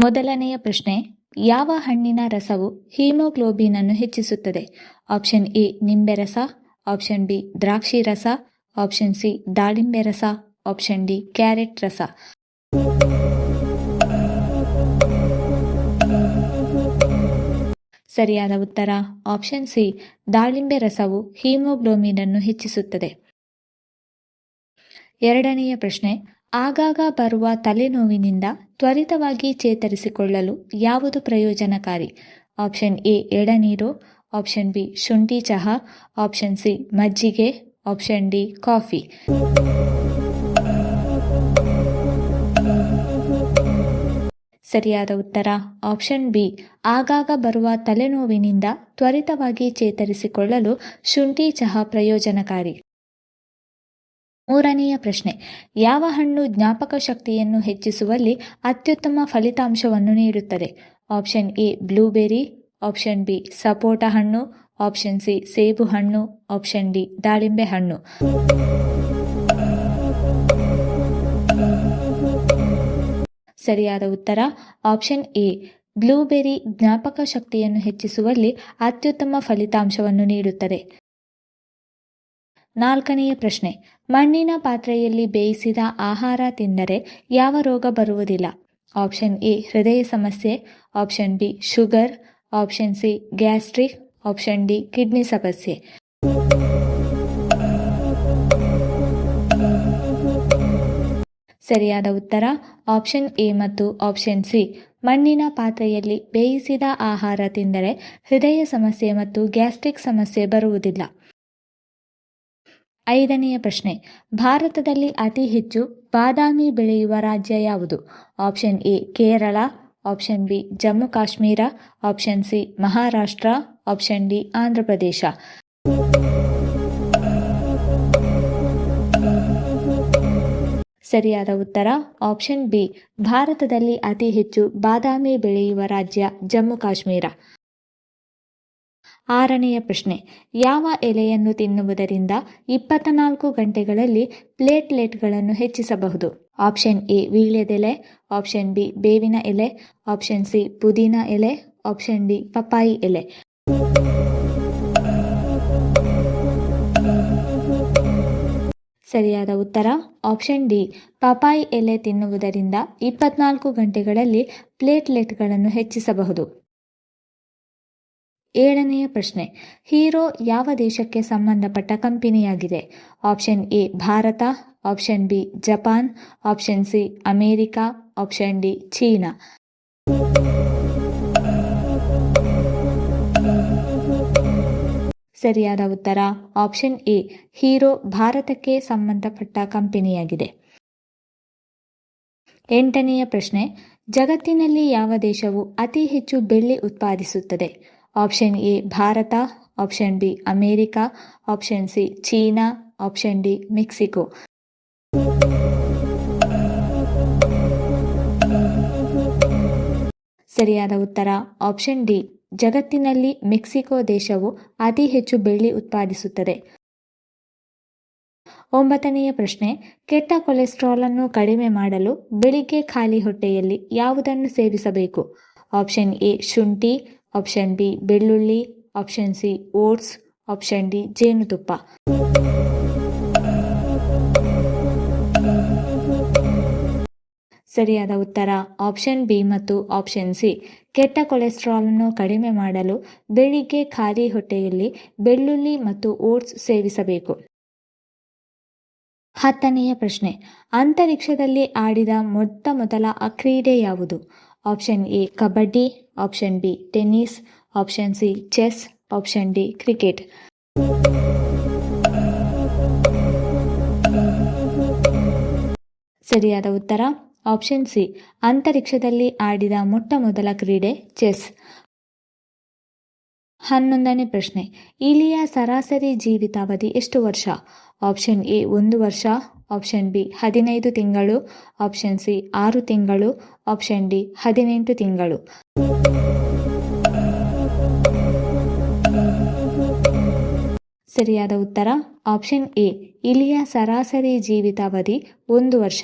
ಮೊದಲನೆಯ ಪ್ರಶ್ನೆ, ಯಾವ ಹಣ್ಣಿನ ರಸವು ಹಿಮೋಗ್ಲೋಬಿನ್ ಅನ್ನು ಹೆಚ್ಚಿಸುತ್ತದೆ? ಆಪ್ಷನ್ ಎ ನಿಂಬೆ ರಸ, ಆಪ್ಷನ್ ಬಿ ದ್ರಾಕ್ಷಿ ರಸ, ಆಪ್ಷನ್ ಸಿ ದಾಳಿಂಬೆ ರಸ, ಆಪ್ಷನ್ ಡಿ ಕ್ಯಾರೆಟ್ ರಸ. ಸರಿಯಾದ ಉತ್ತರ ಆಪ್ಷನ್ ಸಿ ದಾಳಿಂಬೆ ರಸವು ಹಿಮೋಗ್ಲೋಬಿನ್ ಅನ್ನು ಹೆಚ್ಚಿಸುತ್ತದೆ. ಎರಡನೆಯ ಪ್ರಶ್ನೆ, ಆಗಾಗ ಬರುವ ತಲೆನೋವಿನಿಂದ ತ್ವರಿತವಾಗಿ ಚೇತರಿಸಿಕೊಳ್ಳಲು ಯಾವುದು ಪ್ರಯೋಜನಕಾರಿ? ಆಪ್ಷನ್ ಎ ಎಳನೀರು, ಆಪ್ಷನ್ ಬಿ ಶುಂಠಿ ಚಹಾ, ಆಪ್ಷನ್ ಸಿ ಮಜ್ಜಿಗೆ, ಆಪ್ಷನ್ ಡಿ ಕಾಫಿ. ಸರಿಯಾದ ಉತ್ತರ ಆಪ್ಷನ್ ಬಿ ಆಗಾಗ ಬರುವ ತಲೆನೋವಿನಿಂದ ತ್ವರಿತವಾಗಿ ಚೇತರಿಸಿಕೊಳ್ಳಲು ಶುಂಠಿ ಚಹಾ ಪ್ರಯೋಜನಕಾರಿ. ಮೂರನೆಯ ಪ್ರಶ್ನೆ, ಯಾವ ಹಣ್ಣು ಜ್ಞಾಪಕ ಶಕ್ತಿಯನ್ನು ಹೆಚ್ಚಿಸುವಲ್ಲಿ ಅತ್ಯುತ್ತಮ ಫಲಿತಾಂಶವನ್ನು ನೀಡುತ್ತದೆ? Option A blueberry, option B sapota ಹಣ್ಣು, ಆಪ್ಷನ್ ಸಿ ಸೇಬು ಹಣ್ಣು, ಆಪ್ಷನ್ ಡಿ ದಾಳಿಂಬೆ ಹಣ್ಣು. ಸರಿಯಾದ ಉತ್ತರ ಆಪ್ಷನ್ ಎ ಬ್ಲೂಬೆರಿ ಜ್ಞಾಪಕ ಶಕ್ತಿಯನ್ನು ಹೆಚ್ಚಿಸುವಲ್ಲಿ ಅತ್ಯುತ್ತಮ ಫಲಿತಾಂಶವನ್ನು ನೀಡುತ್ತದೆ. ನಾಲ್ಕನೆಯ ಪ್ರಶ್ನೆ, ಮಣ್ಣಿನ ಪಾತ್ರೆಯಲ್ಲಿ ಬೇಯಿಸಿದ ಆಹಾರ ತಿಂದರೆ ಯಾವ ರೋಗ ಬರುವುದಿಲ್ಲ? ಆಪ್ಷನ್ ಎ ಹೃದಯ ಸಮಸ್ಯೆ, option B sugar, option C gastric, option D kidney ಸಮಸ್ಯೆ. ಸರಿಯಾದ ಉತ್ತರ ಆಪ್ಷನ್ ಎ ಮತ್ತು ಆಪ್ಷನ್ ಸಿ. ಮಣ್ಣಿನ ಪಾತ್ರೆಯಲ್ಲಿ ಬೇಯಿಸಿದ ಆಹಾರ ತಿಂದರೆ ಹೃದಯ ಸಮಸ್ಯೆ ಮತ್ತು ಗ್ಯಾಸ್ಟ್ರಿಕ್ ಸಮಸ್ಯೆ ಬರುವುದಿಲ್ಲ. ಐದನೆಯ ಪ್ರಶ್ನೆ, ಭಾರತದಲ್ಲಿ ಅತಿ ಹೆಚ್ಚು ಬಾದಾಮಿ ಬೆಳೆಯುವ ರಾಜ್ಯ ಯಾವುದು? Option A Kerala, option B Jammu Kashmir, option C Maharashtra, option D Andhra Pradesh. ಸರಿಯಾದ ಉತ್ತರ ಆಪ್ಷನ್ ಬಿ ಭಾರತದಲ್ಲಿ ಅತಿ ಹೆಚ್ಚು ಬಾದಾಮಿ ಬೆಳೆಯುವ ರಾಜ್ಯ ಜಮ್ಮು ಕಾಶ್ಮೀರ. ಆರನೆಯ ಪ್ರಶ್ನೆ, ಯಾವ ಎಲೆಯನ್ನು ತಿನ್ನುವುದರಿಂದ 24 ಗಂಟೆಗಳಲ್ಲಿ ಪ್ಲೇಟ್ಲೆಟ್ಗಳನ್ನು ಹೆಚ್ಚಿಸಬಹುದು? ಆಪ್ಷನ್ ಎ ವೀಳ್ಯದೆಲೆ, ಆಪ್ಷನ್ ಬಿ ಬೇವಿನ ಎಲೆ, ಆಪ್ಷನ್ ಸಿ ಪುದೀನ ಎಲೆ, ಆಪ್ಷನ್ ಡಿ ಪಪ್ಪಾಯಿ ಎಲೆ. ಸರಿಯಾದ ಉತ್ತರ ಆಪ್ಷನ್ ಡಿ ಪಪಾಯಿ ಎಲೆ ತಿನ್ನುವುದರಿಂದ 24 ಗಂಟೆಗಳಲ್ಲಿ ಪ್ಲೇಟ್ಲೆಟ್ಗಳನ್ನು ಹೆಚ್ಚಿಸಬಹುದು. ಏಳನೆಯ ಪ್ರಶ್ನೆ, ಹೀರೋ ಯಾವ ದೇಶಕ್ಕೆ ಸಂಬಂಧಪಟ್ಟ ಕಂಪನಿಯಾಗಿದೆ? Option A Bharat, option B Japan, option C America, option D China. ಸರಿಯಾದ ಉತ್ತರ ಆಪ್ಷನ್ ಎ ಹೀರೋ ಭಾರತಕ್ಕೆ ಸಂಬಂಧಪಟ್ಟ ಕಂಪನಿಯಾಗಿದೆ. ಎಂಟನೆಯ ಪ್ರಶ್ನೆ, ಜಗತ್ತಿನಲ್ಲಿ ಯಾವ ದೇಶವು ಅತಿ ಹೆಚ್ಚು ಬೆಳ್ಳಿ ಉತ್ಪಾದಿಸುತ್ತದೆ? Option A Bharat, option B America, option C China, option D Mexico. ಸರಿಯಾದ ಉತ್ತರ ಆಪ್ಷನ್ ಡಿ ಜಗತ್ತಿನಲ್ಲಿ ಮೆಕ್ಸಿಕೋ ದೇಶವು ಅತಿ ಹೆಚ್ಚು ಬೆಳ್ಳಿ ಉತ್ಪಾದಿಸುತ್ತದೆ. ಒಂಬತ್ತನೆಯ ಪ್ರಶ್ನೆ, ಕೆಟ್ಟ ಕೊಲೆಸ್ಟ್ರಾಲ್ ಅನ್ನು ಕಡಿಮೆ ಮಾಡಲು ಬೆಳಿಗ್ಗೆ ಖಾಲಿ ಹೊಟ್ಟೆಯಲ್ಲಿ ಯಾವುದನ್ನು ಸೇವಿಸಬೇಕು? ಆಪ್ಷನ್ ಎ ಶುಂಠಿ, ಆಪ್ಷನ್ ಬಿ ಬೆಳ್ಳುಳ್ಳಿ, option C oats, option D ಜೇನುತುಪ್ಪ. ಸರಿಯಾದ ಉತ್ತರ ಆಪ್ಷನ್ ಬಿ ಮತ್ತು ಆಪ್ಷನ್ ಸಿ. ಕೆಟ್ಟ ಕೊಲೆಸ್ಟ್ರಾಲ್ ಅನ್ನು ಕಡಿಮೆ ಮಾಡಲು ಬೆಳಿಗ್ಗೆ ಖಾಲಿ ಹೊಟ್ಟೆಯಲ್ಲಿ ಬೆಳ್ಳುಳ್ಳಿ ಮತ್ತು ಓಟ್ಸ್ ಸೇವಿಸಬೇಕು. ಹತ್ತನೆಯ ಪ್ರಶ್ನೆ, ಅಂತರಿಕ್ಷದಲ್ಲಿ ಆಡಿದ ಮೊದಲ ಕ್ರೀಡೆ ಯಾವುದು? Option A kabaddi, option B tennis, option C chess, option D cricket. ಸರಿಯಾದ ಉತ್ತರ ಆಪ್ಷನ್ ಸಿ ಅಂತರಿಕ್ಷದಲ್ಲಿ ಆಡಿದ ಮೊದಲ ಕ್ರೀಡೆ ಚೆಸ್. 11ನೇ ಪ್ರಶ್ನೆ, ಇಲಿಯ ಸರಾಸರಿ ಜೀವಿತಾವಧಿ ಎಷ್ಟು ವರ್ಷ? ಆಪ್ಷನ್ ಎ 1 ವರ್ಷ, ಆಪ್ಷನ್ ಬಿ 15 ತಿಂಗಳು, ಆಪ್ಷನ್ ಸಿ 6 ತಿಂಗಳು, ಆಪ್ಷನ್ ಡಿ 18 ತಿಂಗಳು. ಸರಿಯಾದ ಉತ್ತರ ಆಪ್ಷನ್ ಎ ಇಲಿಯ ಸರಾಸರಿ ಜೀವಿತಾವಧಿ 1 ವರ್ಷ.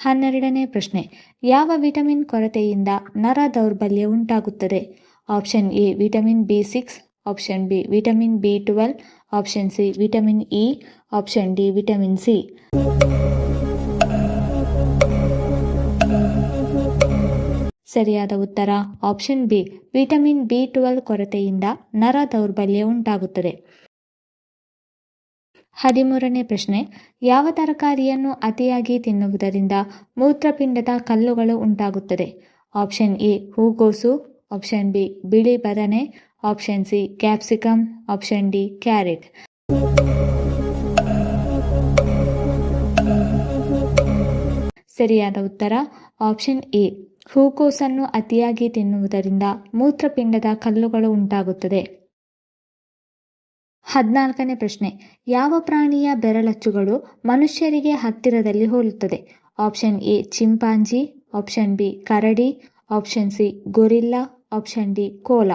12ನೇ ಪ್ರಶ್ನೆ, ಯಾವ ವಿಟಮಿನ್ ಕೊರತೆಯಿಂದ ನರ ದೌರ್ಬಲ್ಯ ಉಂಟಾಗುತ್ತದೆ? Option A vitamin ಬಿ6, option B vitamin ಬಿ12, option C vitamin E, option D vitamin C. ಸರಿಯಾದ ಉತ್ತರ ಆಪ್ಷನ್ ಬಿ ವಿಟಮಿನ್ ಬಿ12 ಕೊರತೆಯಿಂದ ನರ ದೌರ್ಬಲ್ಯ ಉಂಟಾಗುತ್ತದೆ. 13ನೇ ಪ್ರಶ್ನೆ, ಯಾವ ತರಕಾರಿಯನ್ನು ಅತಿಯಾಗಿ ತಿನ್ನುವುದರಿಂದ ಮೂತ್ರಪಿಂಡದ ಕಲ್ಲುಗಳು ಉಂಟಾಗುತ್ತದೆ? ಆಪ್ಷನ್ ಎ ಹೂಕೋಸು, ಆಪ್ಷನ್ ಬಿ ಬಿಳಿ ಬದನೆ, option C capsicum, option D carrot. ಸರಿಯಾದ ಉತ್ತರ ಆಪ್ಷನ್ ಎ ಹೂಕೋಸನ್ನು ಅತಿಯಾಗಿ ತಿನ್ನುವುದರಿಂದ ಮೂತ್ರಪಿಂಡದ ಕಲ್ಲುಗಳು ಉಂಟಾಗುತ್ತದೆ. 14ನೇ ಪ್ರಶ್ನೆ, ಯಾವ ಪ್ರಾಣಿಯ ಬೆರಳಚ್ಚುಗಳು ಮನುಷ್ಯರಿಗೆ ಹತ್ತಿರದಲ್ಲಿ ಹೋಲುತ್ತದೆ? Option A chimpanzee, option B ಕರಡಿ, option C gorilla, option D koala.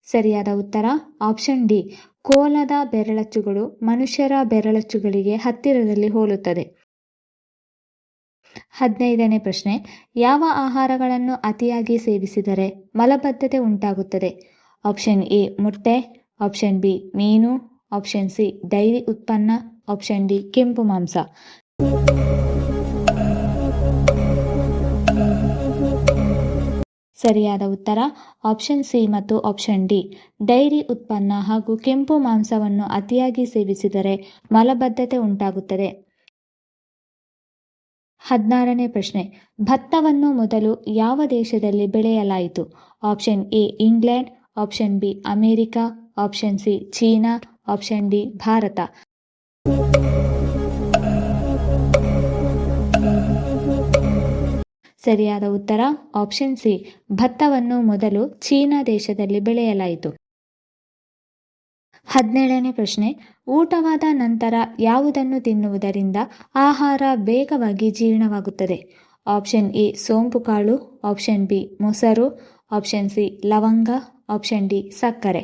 ಸರಿಯಾದ ಉತ್ತರ ಆಪ್ಷನ್ ಡಿ ಕೋಲದ ಬೆರಳಚ್ಚುಗಳು ಮನುಷ್ಯರ ಬೆರಳಚ್ಚುಗಳಿಗೆ ಹತ್ತಿರದಲ್ಲಿ ಹೋಲುತ್ತದೆ. 15ನೇ ಪ್ರಶ್ನೆ, ಯಾವ ಆಹಾರಗಳನ್ನು ಅತಿಯಾಗಿ ಸೇವಿಸಿದರೆ ಮಲಬದ್ಧತೆ ಉಂಟಾಗುತ್ತದೆ? ಆಪ್ಷನ್ ಎ ಮೊಟ್ಟೆ, ಆಪ್ಷನ್ ಬಿ ಮೀನು, ಆಪ್ಷನ್ ಸಿ ಡೈರಿ ಉತ್ಪನ್ನ, ಆಪ್ಷನ್ ಡಿ ಕೆಂಪು ಮಾಂಸ. ಸರಿಯಾದ ಉತ್ತರ ಆಪ್ಷನ್ ಸಿ ಮತ್ತು ಆಪ್ಷನ್ ಡಿ ಡೈರಿ ಉತ್ಪನ್ನ ಹಾಗೂ ಕೆಂಪು ಮಾಂಸವನ್ನು ಅತಿಯಾಗಿ ಸೇವಿಸಿದರೆ ಮಲಬದ್ಧತೆ ಉಂಟಾಗುತ್ತದೆ. 16ನೇ ಪ್ರಶ್ನೆ, ಭತ್ತವನ್ನು ಮೊದಲು ಯಾವ ದೇಶದಲ್ಲಿ ಬೆಳೆಯಲಾಯಿತು? Option A England, option B America, option C China, option D Bharat. ಸರಿಯಾದ ಉತ್ತರ ಆಪ್ಷನ್ ಸಿ ಭತ್ತವನ್ನು ಮೊದಲು ಚೀನಾ ದೇಶದಲ್ಲಿ ಬೆಳೆಯಲಾಯಿತು. 17ನೇ ಪ್ರಶ್ನೆ, ಊಟವಾದ ನಂತರ ಯಾವುದನ್ನು ತಿನ್ನುವುದರಿಂದ ಆಹಾರ ವೇಗವಾಗಿ ಜೀರ್ಣವಾಗುತ್ತದೆ? ಆಪ್ಷನ್ ಎ ಸೋಂಪು ಕಾಳು, ಆಪ್ಷನ್ ಬಿ ಮೊಸರು, ಆಪ್ಷನ್ ಸಿ ಲವಂಗ, ಆಪ್ಷನ್ ಡಿ ಸಕ್ಕರೆ.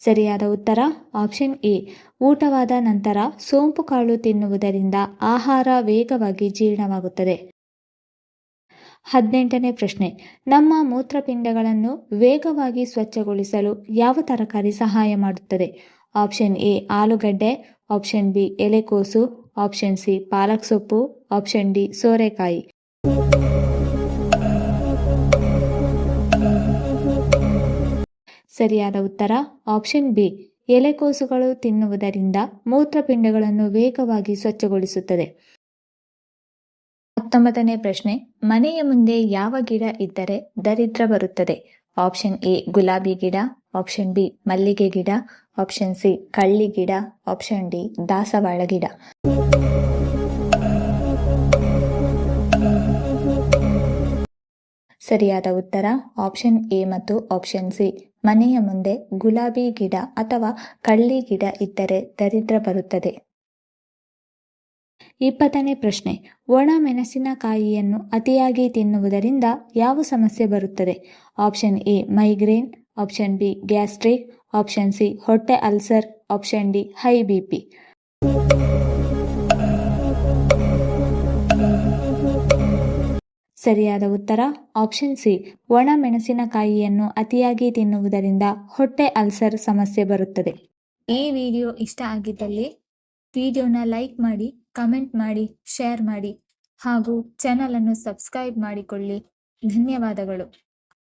ಸರಿಯಾದ ಉತ್ತರ ಆಪ್ಷನ್ ಎ ಊಟವಾದ ನಂತರ ಸೋಂಪು ಕಾಳು ತಿನ್ನುವುದರಿಂದ ಆಹಾರ ವೇಗವಾಗಿ ಜೀರ್ಣವಾಗುತ್ತದೆ. 18ನೇ ಪ್ರಶ್ನೆ, ನಮ್ಮ ಮೂತ್ರಪಿಂಡಗಳನ್ನು ವೇಗವಾಗಿ ಸ್ವಚ್ಛಗೊಳಿಸಲು ಯಾವ ತರಕಾರಿ ಸಹಾಯ ಮಾಡುತ್ತದೆ? ಆಪ್ಷನ್ ಎ ಆಲೂಗಡ್ಡೆ, ಆಪ್ಷನ್ ಬಿ ಎಲೆಕೋಸು, ಆಪ್ಷನ್ ಸಿ ಪಾಲಕ್ ಸೊಪ್ಪು, ಆಪ್ಷನ್ ಡಿ ಸೋರೆಕಾಯಿ. ಸರಿಯಾದ ಉತ್ತರ ಆಪ್ಷನ್ ಬಿ ಎಲೆಕೋಸುಗಳು ತಿನ್ನುವುದರಿಂದ ಮೂತ್ರಪಿಂಡಗಳನ್ನು ವೇಗವಾಗಿ ಸ್ವಚ್ಛಗೊಳಿಸುತ್ತದೆ. 19ನೇ ಪ್ರಶ್ನೆ, ಮನೆಯ ಮುಂದೆ ಯಾವ ಗಿಡ ಇದ್ದರೆ ದರಿದ್ರ ಬರುತ್ತದೆ? ಆಪ್ಷನ್ ಎ ಗುಲಾಬಿ ಗಿಡ, ಆಪ್ಷನ್ ಬಿ ಮಲ್ಲಿಗೆ ಗಿಡ, ಆಪ್ಷನ್ ಸಿ ಕಳ್ಳಿ ಗಿಡ, ಆಪ್ಷನ್ ಡಿ ದಾಸವಾಳ ಗಿಡ. ಸರಿಯಾದ ಉತ್ತರ ಆಪ್ಷನ್ ಎ ಮತ್ತು ಆಪ್ಷನ್ ಸಿ ಮನೆಯ ಮುಂದೆ ಗುಲಾಬಿ ಗಿಡ ಅಥವಾ ಕಳ್ಳಿ ಗಿಡ ಇದ್ದರೆ ದರಿದ್ರ ಬರುತ್ತದೆ. 20ನೇ ಪ್ರಶ್ನೆ, ಒಣ ಮೆಣಸಿನಕಾಯಿಯನ್ನು ಅತಿಯಾಗಿ ತಿನ್ನುವುದರಿಂದ ಯಾವ ಸಮಸ್ಯೆ ಬರುತ್ತದೆ? Option A migraine, option B gastric, option C ಹೊಟ್ಟೆ ulcer, option D high BP. ಸರಿಯಾದ ಉತ್ತರ ಆಪ್ಷನ್ ಸಿ ಒಣ ಮೆಣಸಿನಕಾಯಿಯನ್ನು ಅತಿಯಾಗಿ ತಿನ್ನುವುದರಿಂದ ಹೊಟ್ಟೆ ಅಲ್ಸರ್ ಸಮಸ್ಯೆ ಬರುತ್ತದೆ. ಈ ವಿಡಿಯೋ ಇಷ್ಟ ಆಗಿದ್ದಲ್ಲಿ ವಿಡಿಯೋನ ಲೈಕ್ ಮಾಡಿ, ಕಮೆಂಟ್ ಮಾಡಿ, ಶೇರ್ ಮಾಡಿ ಹಾಗೂ ಚಾನಲ್ ಅನ್ನು ಸಬ್ಸ್ಕ್ರೈಬ್ ಮಾಡಿಕೊಳ್ಳಿ. ಧನ್ಯವಾದಗಳು.